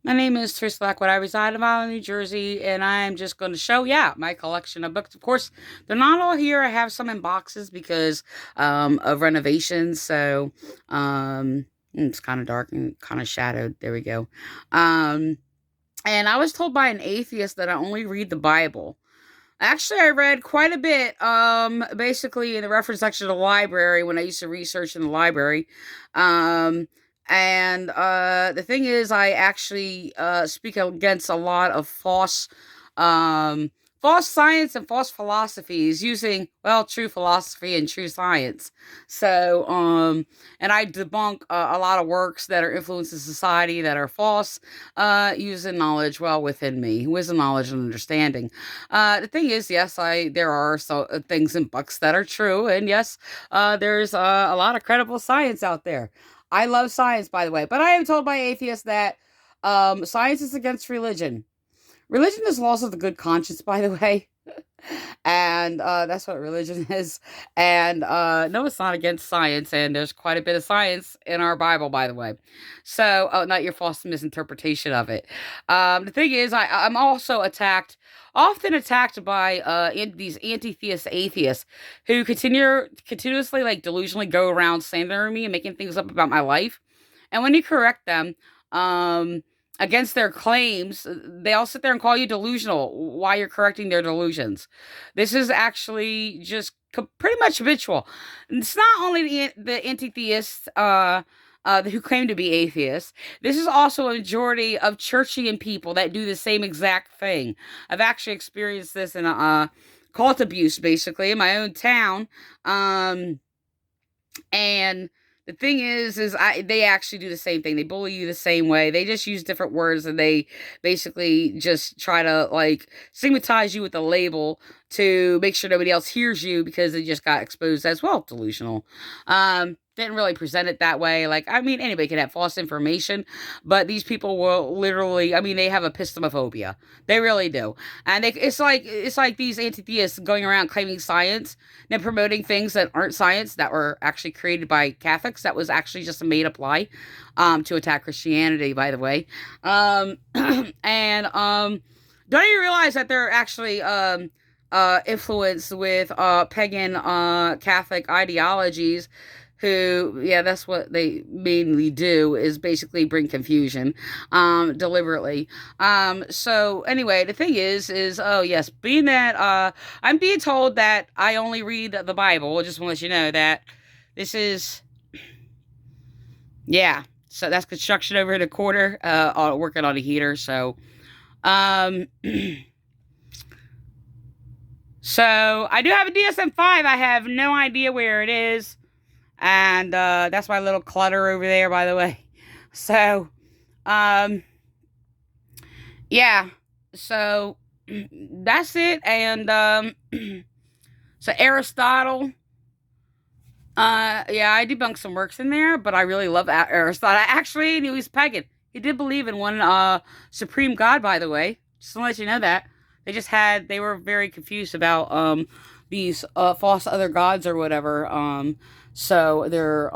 My name is Trish Blackwood. I reside in Island, New Jersey, and I'm just going to show, my collection of books. Of course, they're not all here. I have some in boxes because of renovations. So it's kind of dark and kind of shadowed. There we go. Um, and I was told by an atheist that I only read the Bible. Actually, I read quite a bit, basically in the reference section of the library when I used to research in the library. Um, and the thing is, I actually speak against a lot of um, false science and false philosophies using, well, true philosophy and true science. So, and I debunk a lot of works that are influencing society that are false, using knowledge well within me, wisdom, knowledge, and understanding. The thing is, yes, I there are things in books that are true, and yes, there's a lot of credible science out there. I love science, by the way, but I am told by atheists that science is against religion. Religion is loss of the good conscience, by the way. And that's what religion is. And no, it's not against science, and there's quite a bit of science in our Bible, by the way. So, oh, not your false misinterpretation of it. The thing is, I'm also often attacked by these anti-theist atheists who continuously, like, delusionally go around slandering me and making things up about my life. And when you correct them, um, against their claims, they all sit there and call you delusional while you're correcting their delusions. This is actually just pretty much habitual. It's not only the anti-theists who claim to be atheists. This is also a majority of churchian people that do the same exact thing. I've actually experienced this in cult abuse, basically, in my own town. And the thing is they actually do the same thing. They bully you the same way. They just use different words, and they basically just try to, like, stigmatize you with a label to make sure nobody else hears you because they just got exposed as, well, delusional. Didn't really present it that way. Like, I mean, anybody can have false information, but these people will literally, I mean, they have epistemophobia. They really do. And it's like these anti-theists going around claiming science and promoting things that aren't science, that were actually created by Catholics. That was actually just a made-up lie, to attack Christianity, by the way. And don't you realize that they're actually influenced with pagan Catholic ideologies, who, yeah, that's what they mainly do, is basically bring confusion, deliberately. So anyway, the thing is, oh yes, being that, I'm being told that I only read the Bible. I just want to let you know that this is, yeah, so that's construction over in a quarter, working on a heater. So, um, so I do have a DSM-5. I have no idea where it is. And that's my little clutter over there, by the way. So, um, yeah. So that's it. And so Aristotle. Yeah, I debunked some works in there, but I really love Aristotle. I actually knew he's pagan. He did believe in one supreme God, by the way. Just to let you know that. They were very confused about these false other gods or whatever. So they're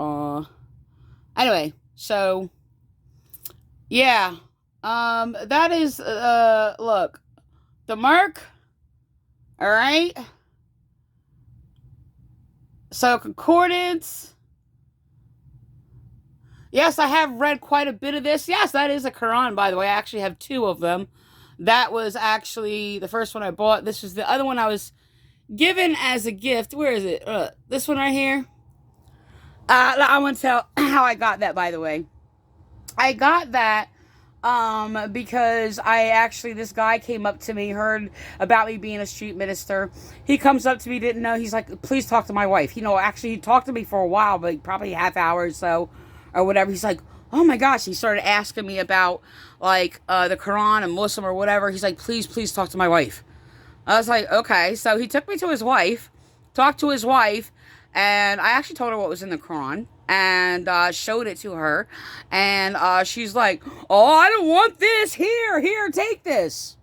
anyway, so yeah. That is look, the mark, all right? So concordance. Yes, I have read quite a bit of this. Yes, that is a Quran, by the way. I actually have two of them. That was actually the first one I bought. This was the other one I was given as a gift. Where is it? This one right here. I want to tell how I got that, by the way. I got that because this guy came up to me, heard about me being a street minister. He comes up to me, didn't know. He's like, please talk to my wife. Actually, he talked to me for a while, but probably a half hour or so, or whatever. He's like, oh my gosh. He started asking me about, like, the Quran and Muslim or whatever. He's like, please talk to my wife. I was like, okay. So he took me to his wife, talked to his wife, and I actually told her what was in the Quran, and showed it to her. And she's like, oh, I don't want this. Here, take this.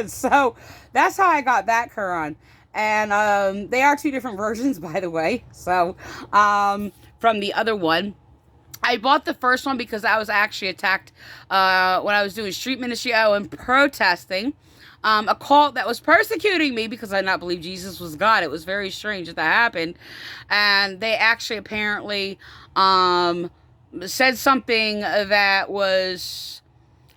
So that's how I got that Quran. And they are two different versions, by the way. So from the other one. I bought the first one because I was actually attacked when I was doing street ministry and protesting. A cult that was persecuting me because I did not believe Jesus was God. It was very strange that happened. And they actually apparently said something that was,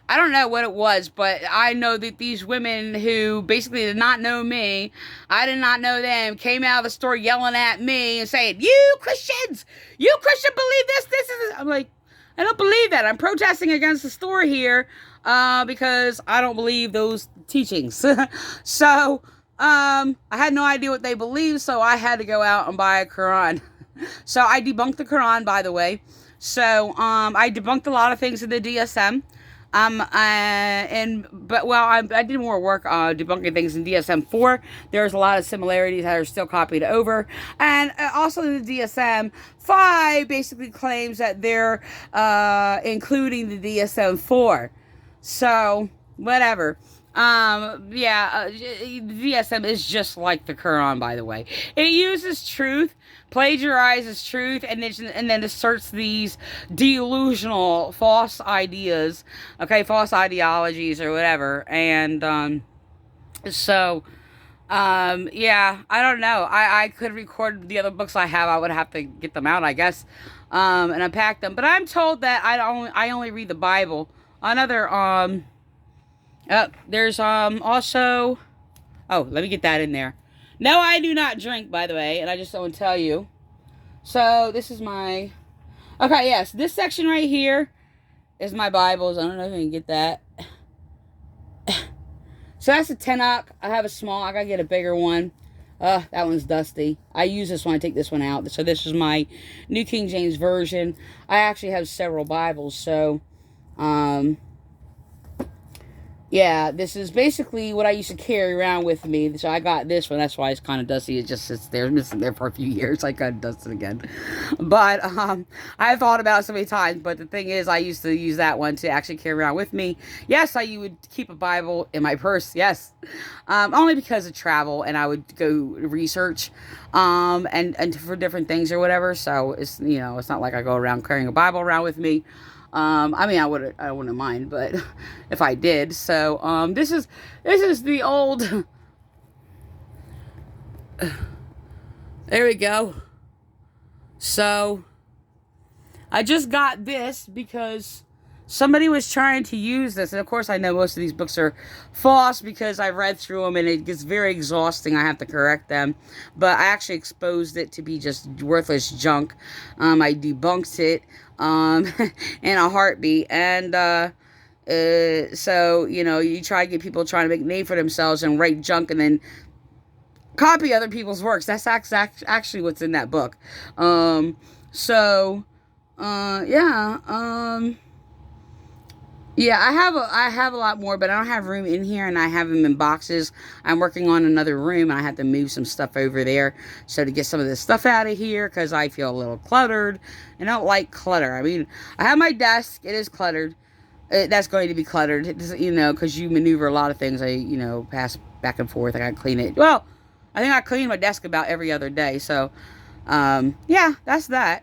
I don't know what it was, but I know that these women who basically did not know me, I did not know them, came out of the store yelling at me and saying, "You Christians, you Christian believe this, this is..." I'm like, I don't believe that. I'm protesting against the store here because I don't believe those teachings. So, I had no idea what they believed, so I had to go out and buy a Quran. So I debunked the Quran, by the way. So, I debunked a lot of things in the DSM. I did more work debunking things in DSM-4. There's a lot of similarities that are still copied over. And also the DSM-5 basically claims that they're including the DSM-4. So, whatever. DSM is just like the Quran, by the way. It uses truth, plagiarizes truth, and then asserts these delusional false ideas, okay, false ideologies or whatever. And I don't know. I could record the other books I have. I would have to get them out, I guess, and unpack them. But I'm told that I only read the Bible. Another there's also, oh, let me get that in there. No, I do not drink, by the way, and I just don't want to tell you. So this is my, okay, yes, this section right here is my Bibles. I don't know if you can get that. So that's a Tanakh. I have a small. I gotta get a bigger one. That one's dusty. I use this one. I take this one out. So this is my New King James Version. I actually have several Bibles, so yeah, this is basically what I used to carry around with me. So I got this one. That's why it's kind of dusty. It just sits there, missing there for a few years. I got dusted again. But I thought about it so many times. But the thing is, I used to use that one to actually carry around with me. Yes, I would keep a Bible in my purse. Yes, only because of travel, and I would go research and for different things or whatever. So it's, you know, it's not like I go around carrying a Bible around with me. I mean, I wouldn't mind, but if I did. So, this is the old, there we go. So, I just got this because somebody was trying to use this. And of course, I know most of these books are false because I read through them and it gets very exhausting. I have to correct them. But I actually exposed it to be just worthless junk. I debunked it in a heartbeat. And so, you know, you try to get people trying to make a name for themselves and write junk and then copy other people's works. That's actually what's in that book. Yeah, I have a lot more, but I don't have room in here, and I have them in boxes. I'm working on another room, and I have to move some stuff over there. So to get some of this stuff out of here, because I feel a little cluttered, and I don't like clutter. I mean, I have my desk. It is cluttered. That's going to be cluttered, you know, because you maneuver a lot of things. You know, pass back and forth. I got to clean it. Well, I think I clean my desk about every other day. So, yeah, that's that.